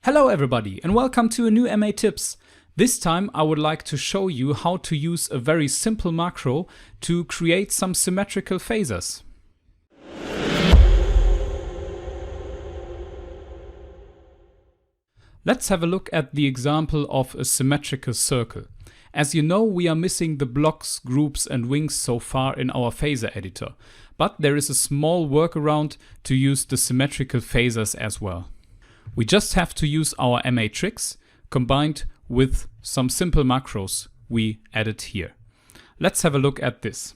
Hello everybody and welcome to a new MA Tips. This time I would like to show you how to use a very simple macro to create some symmetrical phasors. Let's have a look at the example of a symmetrical circle. As you know, we are missing the blocks, groups and wings so far in our phasor editor, but there is a small workaround to use the symmetrical phasors as well. We just have to use our MA tricks combined with some simple macros we added here. Let's have a look at this.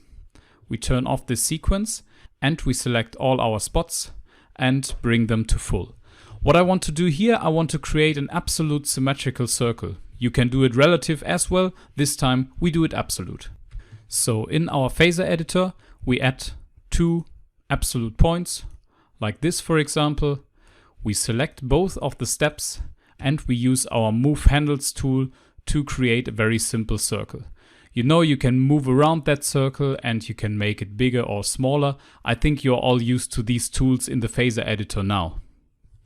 We turn off this sequence and we select all our spots and bring them to full. What I want to do here, I want to create an absolute symmetrical circle. You can do it relative as well. This time we do it absolute. So in our phasor editor, we add two absolute points, like this for example. We select both of the steps and we use our move handles tool to create a very simple circle. You know, you can move around that circle and you can make it bigger or smaller. I think you're all used to these tools in the phasor editor now.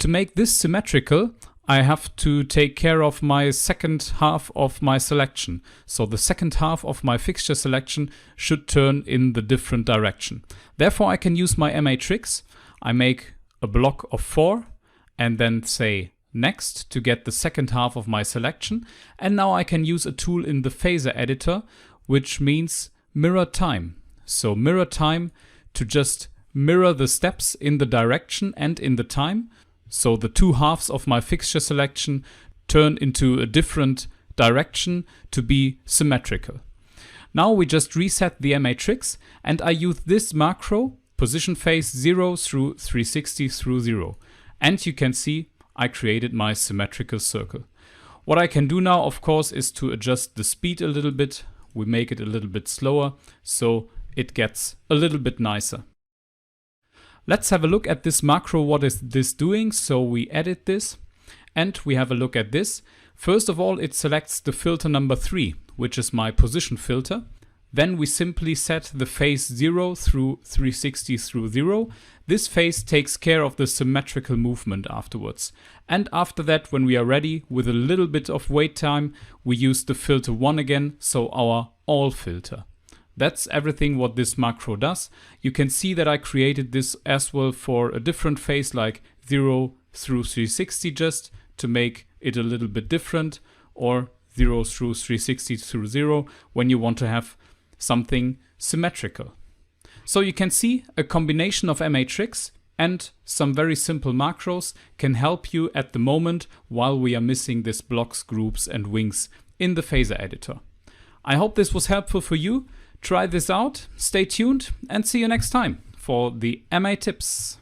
To make this symmetrical, I have to take care of my second half of my selection. So the second half of my fixture selection should turn in the different direction. Therefore I can use my MA tricks. I make a block of 4 and then say next to get the second half of my selection. And now I can use a tool in the phasor editor, which means mirror time. So mirror time to just mirror the steps in the direction and in the time. So the two halves of my fixture selection turn into a different direction to be symmetrical. Now we just reset the MA tricks and I use this macro, position phase 0 through 360 through 0. And you can see I created my symmetrical circle. What I can do now, of course, is to adjust the speed a little bit. We make it a little bit slower so it gets a little bit nicer. Let's have a look at this macro. What is this doing? So we edit this and we have a look at this. First of all, it selects the filter number 3, which is my position filter. Then we simply set the phase 0 through 360 through 0. This phase takes care of the symmetrical movement afterwards. And after that, when we are ready with a little bit of wait time, we use the filter 1 again, so our all filter. That's everything what this macro does. You can see that I created this as well for a different phase like 0 through 360 just to make it a little bit different, or 0 through 360 through 0 when you want to have something symmetrical. So you can see a combination of MA tricks and some very simple macros can help you at the moment while we are missing this blocks, groups and wings in the phasor editor. I hope this was helpful for you. Try this out, stay tuned and see you next time for the MA Tips.